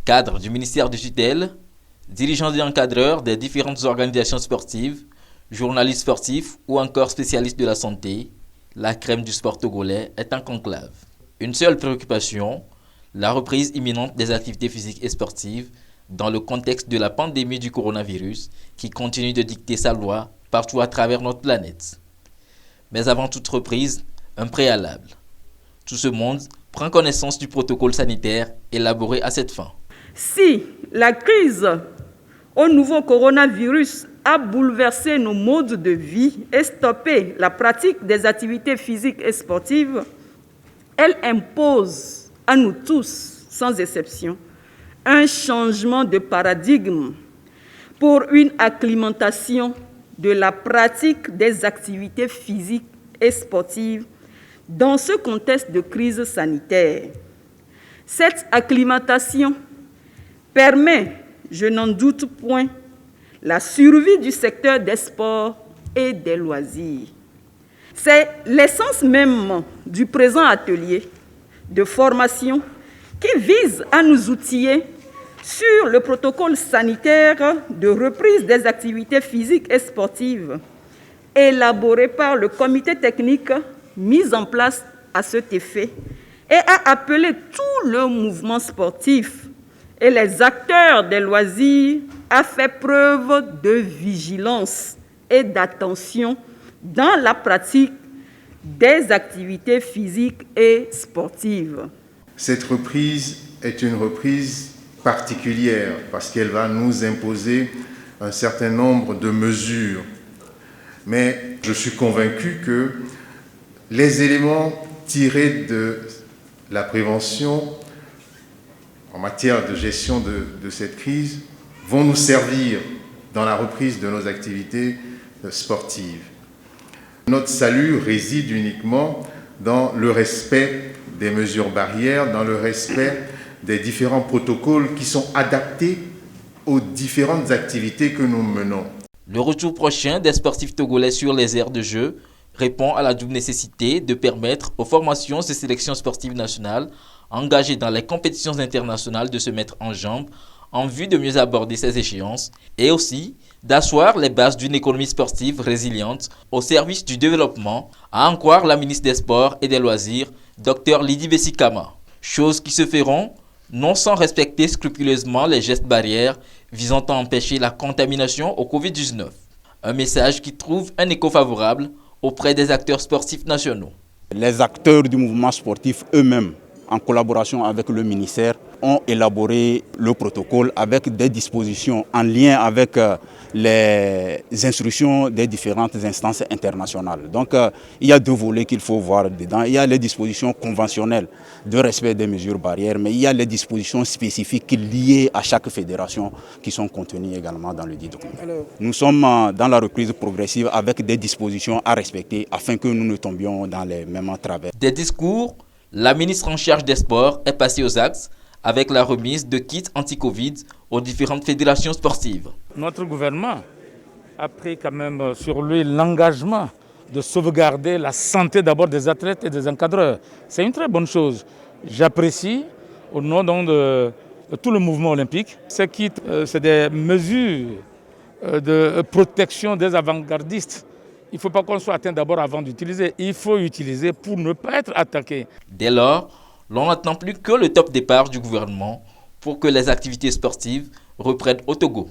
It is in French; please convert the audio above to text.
Cadres du ministère de tutelle, dirigeants et encadreurs des différentes organisations sportives, journalistes sportifs ou encore spécialistes de la santé, la crème du sport togolais est en conclave. Une seule préoccupation, la reprise imminente des activités physiques et sportives dans le contexte de la pandémie du coronavirus qui continue de dicter sa loi partout à travers notre planète. Mais avant toute reprise, un préalable. Tout ce monde prend connaissance du protocole sanitaire élaboré à cette fin. Si la crise au nouveau coronavirus a bouleversé nos modes de vie et stoppé la pratique des activités physiques et sportives, elle impose à nous tous, sans exception, un changement de paradigme pour une acclimatation de la pratique des activités physiques et sportives dans ce contexte de crise sanitaire. Cette acclimatation permet, je n'en doute point, la survie du secteur des sports et des loisirs. C'est l'essence même du présent atelier de formation qui vise à nous outiller sur le protocole sanitaire de reprise des activités physiques et sportives élaboré par le comité technique mis en place à cet effet et à appeler tout le mouvement sportif et les acteurs des loisirs à faire preuve de vigilance et d'attention dans la pratique des activités physiques et sportives. Cette reprise est une reprise particulière parce qu'elle va nous imposer un certain nombre de mesures. Mais je suis convaincu que les éléments tirés de la prévention en matière de gestion de cette crise vont nous servir dans la reprise de nos activités sportives. Notre salut réside uniquement dans le respect des mesures barrières, dans le respect des différents protocoles qui sont adaptés aux différentes activités que nous menons. Le retour prochain des sportifs togolais sur les aires de jeu répond à la double nécessité de permettre aux formations et sélections sportives nationales engagées dans les compétitions internationales de se mettre en jambes en vue de mieux aborder ces échéances et aussi d'asseoir les bases d'une économie sportive résiliente au service du développement, à en croire la ministre des Sports et des Loisirs, Dr Lydie Bessikama. Choses qui se feront non sans respecter scrupuleusement les gestes barrières visant à empêcher la contamination au Covid-19. Un message qui trouve un écho favorable auprès des acteurs sportifs nationaux. Les acteurs du mouvement sportif eux-mêmes, en collaboration avec le ministère, ont élaboré le protocole avec des dispositions en lien avec les instructions des différentes instances internationales. Donc il y a deux volets qu'il faut voir dedans. Il y a les dispositions conventionnelles de respect des mesures barrières, mais il y a les dispositions spécifiques liées à chaque fédération qui sont contenues également dans le dit document. Nous sommes dans la reprise progressive avec des dispositions à respecter afin que nous ne tombions dans les mêmes travers. Des discours, la ministre en charge des sports est passée aux actes avec la remise de kits anti-Covid aux différentes fédérations sportives. Notre gouvernement a pris quand même sur lui l'engagement de sauvegarder la santé d'abord des athlètes et des encadreurs. C'est une très bonne chose. J'apprécie au nom de tout le mouvement olympique. Ces kits, c'est des mesures de protection des avant-gardistes. Il ne faut pas qu'on soit atteint d'abord avant d'utiliser. Il faut utiliser pour ne pas être attaqué. Dès lors, l'on n'attend plus que le top départ du gouvernement pour que les activités sportives reprennent au Togo.